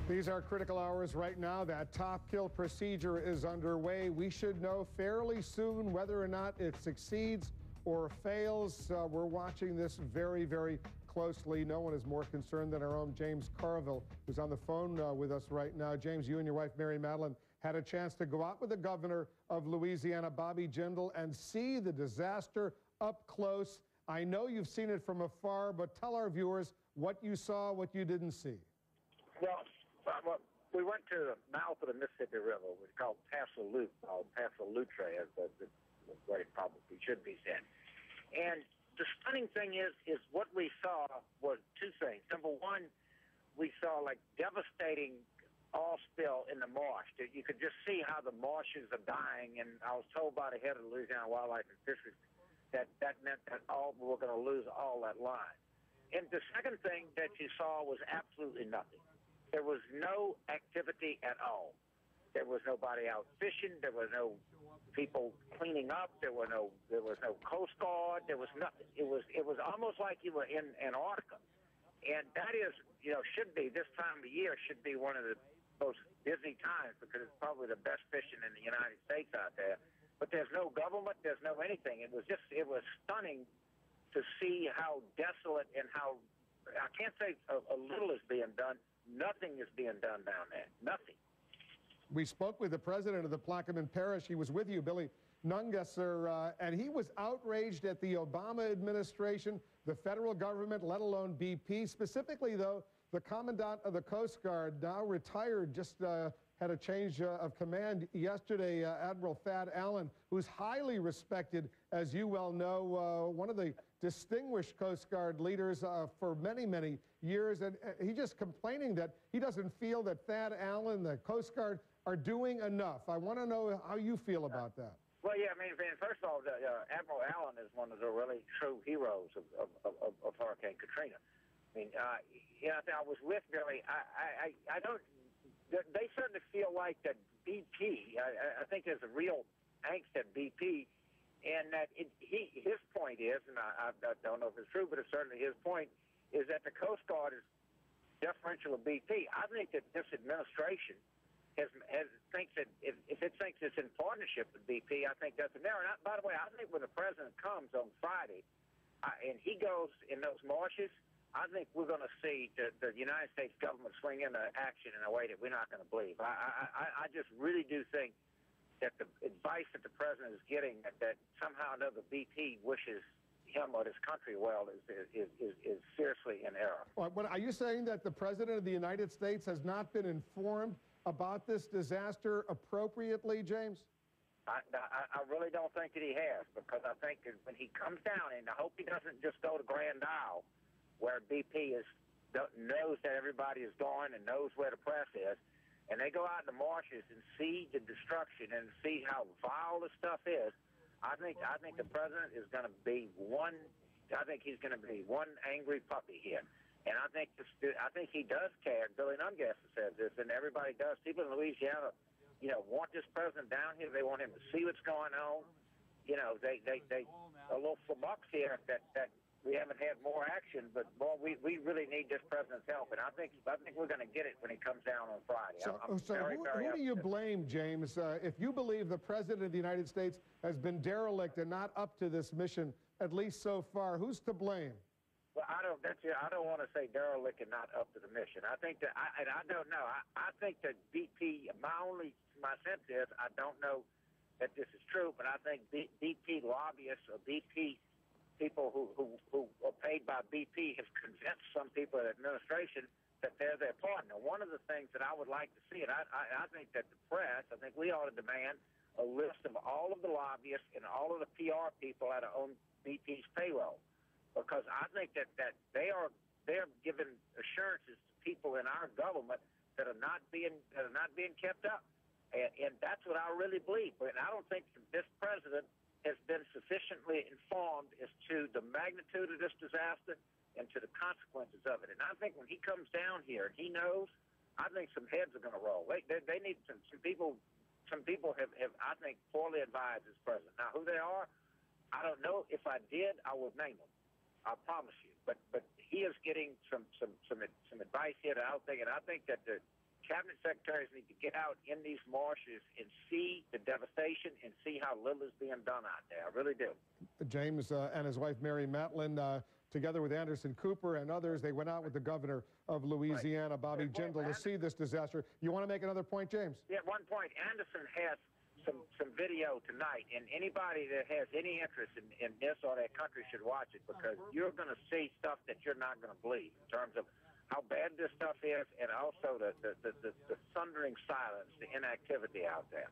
These are critical hours right now. That top kill procedure is underway. We should know fairly soon whether or not it succeeds or fails. We're watching this very, very closely. No one is more concerned than our own James Carville, who's on the phone with us right now. James, you and your wife, Mary Madeline, had a chance to go out with the governor of Louisiana, Bobby Jindal, and see the disaster up close. I know you've seen it from afar, but tell our viewers what you saw, what you didn't see. Well, we went to the mouth of the Mississippi River, which is called Paso Lutre, as what it probably should be said. And the stunning thing is what we saw was two things. Number one, we saw like devastating oil spill in the marsh. You could just see how the marshes are dying, and I was told by the head of the Louisiana Wildlife and Fisheries that meant that we were going to lose all that line. And the second thing that you saw was absolutely nothing. There was no activity at all. There was nobody out fishing. There were no people cleaning up. There was no Coast Guard. There was nothing. It was almost like you were in Antarctica. And that is, should be, this time of year should be one of the most busy times because it's probably the best fishing in the United States out there. But there's no government. There's no anything. It was stunning to see how desolate and how, I can't say a little is being done. Nothing is being done down there. Nothing. We spoke with the president of the Plaquemine Parish. He was with you, Billy Nungesser, and he was outraged at the Obama administration, the federal government, let alone BP. Specifically, though, the commandant of the Coast Guard, now retired, just had a change of command yesterday, Admiral Thad Allen, who's highly respected, as you well know, one of the distinguished Coast Guard leaders for many, many years. And he's just complaining that he doesn't feel that Thad Allen, the Coast Guard, are doing enough. I want to know how you feel about that. Well, yeah, I mean, first of all, Admiral Allen is one of the really true heroes of Hurricane Katrina. I mean, I was with Billy. I don't. They certainly feel like that BP. I think there's a real angst at BP, and that his point is, and I don't know if it's true, but it's certainly his point, is that the Coast Guard is deferential to BP. I think that this administration thinks that if it thinks it's in partnership with BP, I think that's an error. And by the way, I think when the president comes on Friday and he goes in those marshes, I think we're going to see the United States government swing into action in a way that we're not going to believe. I just really do think that the advice that the president is getting, that somehow or another BP wishes him or his country well, is seriously in error. Well, are you saying that the president of the United States has not been informed about this disaster appropriately, James? I really don't think that he has, because I think that when he comes down, and I hope he doesn't just go to Grand Isle, where BP knows that everybody is going and knows where the press is, and they go out in the marshes and see the destruction and see how vile the stuff is. I think the president is going to be one. I think he's going to be one angry puppy here, and I think he does care. Billy Nungesser says this, and everybody does. People in Louisiana, want this president down here. They want him to see what's going on. They a little flummox here that we haven't had more action, but boy, we really need this president's help, and I think we're going to get it when he comes down on Friday. So who do you blame, James, if you believe the president of the United States has been derelict and not up to this mission, at least so far? Who's to blame? Well, I don't want to say derelict and not up to the mission. I think that I don't know. I think that BP. My sense is I don't know that this is true, but I think BP lobbyists or BP people who are paid by BP have convinced some people in the administration that they're their partner. One of the things that I would like to see, and I think that the press, I think we ought to demand a list of all of the lobbyists and all of the PR people that are on BP's payroll, because I think that they're giving assurances to people in our government that are not being kept up, and that's what I really believe. But I don't think that this president has been sufficiently informed as to the magnitude of this disaster and to the consequences of it. And I think when he comes down here and he knows, I think some heads are going to roll. They need some people. Some people have I think, poorly advised this president. Now, who they are, I don't know. If I did, I would name them. I promise you. But he is getting some advice here that I don't think, and I think that cabinet secretaries need to get out in these marshes and see the devastation and see how little is being done out there. I really do. James and his wife, Mary Matlin, together with Anderson Cooper and others, they went out with the governor of Louisiana, Bobby Jindal, to see this disaster. You want to make another point, James? Yeah, one point. Anderson has some video tonight, and anybody that has any interest in this or that country should watch it, because you're going to see stuff that you're not going to believe in terms of how bad this stuff is, and also the sundering silence, the inactivity out there.